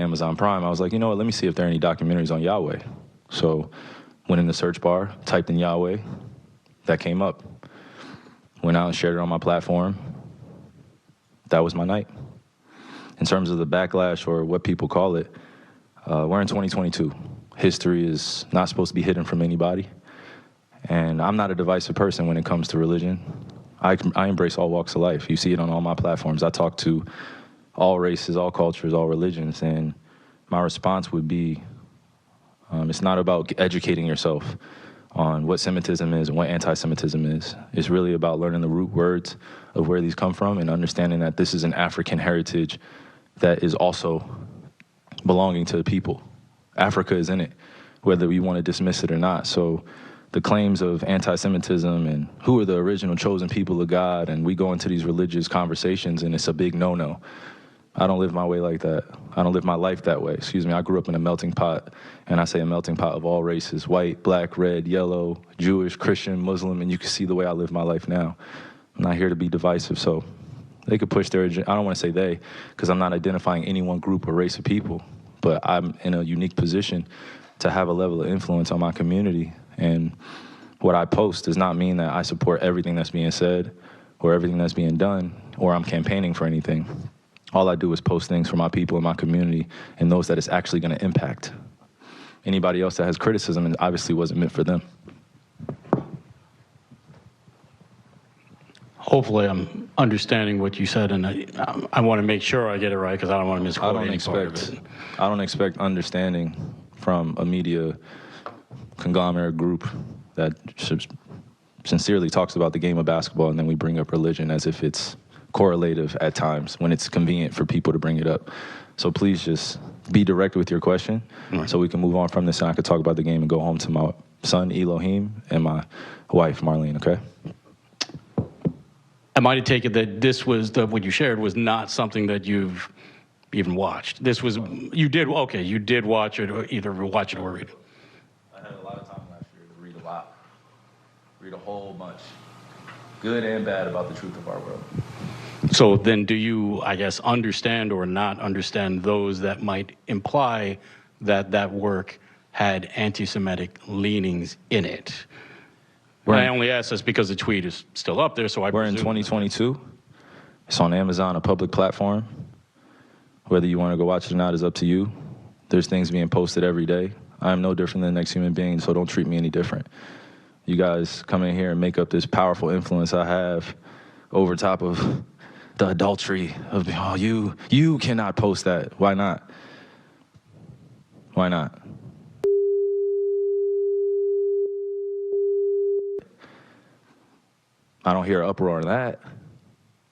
Amazon Prime, I was like, you know what, let me see if there are any documentaries on Yahweh. So went in the search bar, typed in Yahweh, that came up. Went out and shared it on my platform. That was my night. In terms of the backlash or what people call it, we're in 2022. History is not supposed to be hidden from anybody. And I'm not a divisive person when it comes to religion. I embrace all walks of life. You see it on all my platforms. I talk to all races, all cultures, all religions, and my response would be, it's not about educating yourself on what Semitism is and what anti-Semitism is. It's really about learning the root words of where these come from and understanding that this is an African heritage that is also belonging to the people. Africa is in it, whether we want to dismiss it or not. So the claims of anti-Semitism and who are the original chosen people of God, and we go into these religious conversations and it's a big no-no. I don't live my way like that. I don't live my life that way. Excuse me, I grew up in a melting pot, and I say a melting pot of all races, white, black, red, yellow, Jewish, Christian, Muslim, and you can see the way I live my life now. I'm not here to be divisive, so they could push their agenda. I don't want to say they, because I'm not identifying any one group or race of people, but I'm in a unique position to have a level of influence on my community, and what I post does not mean that I support everything that's being said or everything that's being done, or I'm campaigning for anything. All I do is post things for my people in my community and those that it's actually going to impact. Anybody else that has criticism, it obviously wasn't meant for them. Hopefully I'm understanding what you said, and I want to make sure I get it right because I don't want to misquote any part of it. I don't expect understanding from a media conglomerate group that sincerely talks about the game of basketball, and then we bring up religion as if it's correlative at times when it's convenient for people to bring it up. So please just be direct with your question so we can move on from this and I could talk about the game and go home to my son Elohim and my wife Marlene, okay? Am I to take it that this was, what you shared was not something that you've even watched? This was, you did watch it, or either watch it or read it. I had a lot of time last year to read a lot. Read a whole bunch. Good and bad about the truth of our world. So then do you, I guess, understand or not understand those that might imply that that work had anti-Semitic leanings in it? I only ask this because the tweet is still up there, so I We're in 2022. It's on Amazon, a public platform. Whether you want to go watch it or not is up to you. There's things being posted every day. I am no different than the next human being, so don't treat me any different. You guys come in here and make up this powerful influence I have over top of the adultery of, oh, you cannot post that. Why not? Why not? I don't hear an uproar on that.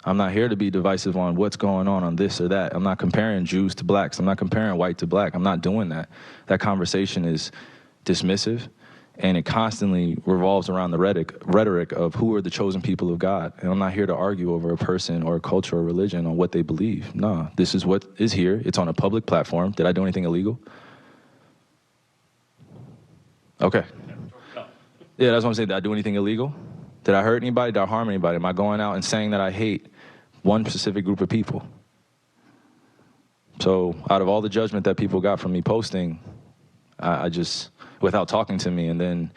I'm not here to be divisive on what's going on this or that. I'm not comparing Jews to blacks. I'm not comparing white to black. I'm not doing that. That conversation is dismissive, and it constantly revolves around the rhetoric of who are the chosen people of God. And I'm not here to argue over a person or a culture or religion on what they believe. No, this is what is here. It's on a public platform. Did I do anything illegal? Okay. Yeah, that's what I'm saying. Did I do anything illegal? Did I hurt anybody? Did I harm anybody? Am I going out and saying that I hate one specific group of people? So out of all the judgment that people got from me posting, I just, without talking to me, and then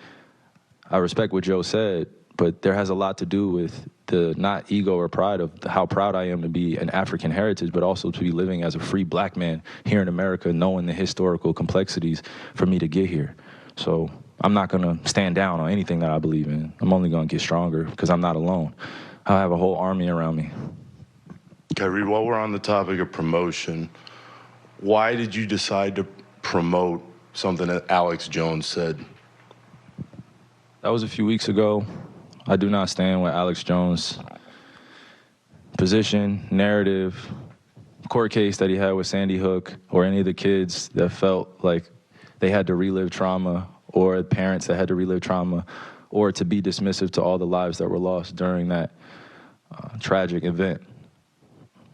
I respect what Joe said, but there has a lot to do with the not ego or pride of how proud I am to be an African heritage, but also to be living as a free black man here in America, knowing the historical complexities for me to get here. So I'm not going to stand down on anything that I believe in. I'm only going to get stronger because I'm not alone. I have a whole army around me. Kyrie, while we're on the topic of promotion, why did you decide to promote something that Alex Jones said? That was a few weeks ago. I do not stand with Alex Jones' position, narrative, court case that he had with Sandy Hook, or any of the kids that felt like they had to relive trauma, or parents that had to relive trauma, or to be dismissive to all the lives that were lost during that tragic event.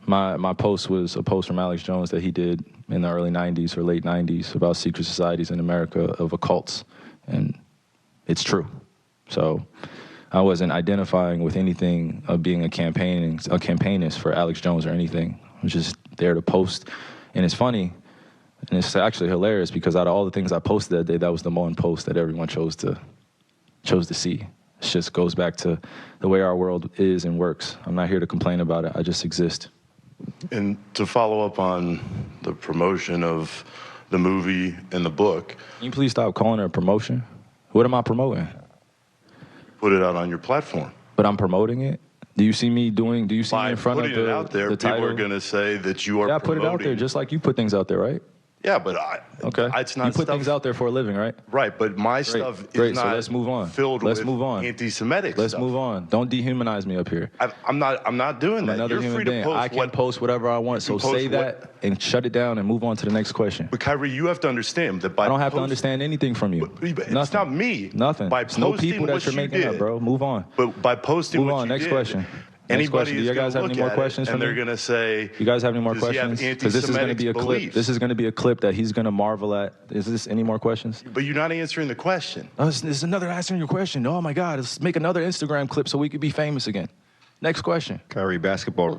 My post was a post from Alex Jones that he did in the early 90s or late 90s about secret societies in America of occults, and it's true. So I wasn't identifying with anything of being a campaignist for Alex Jones or anything. I was just there to post. And it's funny, And it's actually hilarious because out of all the things I posted that day, that was the one post that everyone chose to see. It just goes back to the way our world is and works. I'm not here to complain about it. I just exist. And to follow up on the promotion of the movie and the book, Can you please stop calling it a promotion? What am I promoting? put it out on your platform. But I'm promoting it? Do you see me in front of the title? By putting it out there, people are going to say that you are Yeah, I put it out there just like you put things out there, right? Yeah, but Okay. it's not you put stuff, things out there for a living, right? Right, but my stuff is Great. not So let's move on. filled Let's with move on. anti-Semitic Let's stuff. move on. Don't dehumanize me up here. I'm not doing I'm that. another You're human free to being. post I can post whatever I want. So can post say that and shut it down and move on to the next question. But Kyrie, you have to understand that by I don't have to understand anything from you. It's Nothing. not me. Nothing. By It's no posting people that what you're you making did, up, bro. Move on. But by posting Move what on. you Next did, question. Anybody Do you guys have any more questions for and me? they're going to say, You guys have any more does he have questions? Because this is going to be a anti-Semitic clip. beliefs? This is going to be a clip that he's going to marvel at. Is this any more questions? But you're not answering the question. Oh, this is another answering your question. Oh my God, let's make another Instagram clip so we could be famous again. Next question. Kyrie, basketball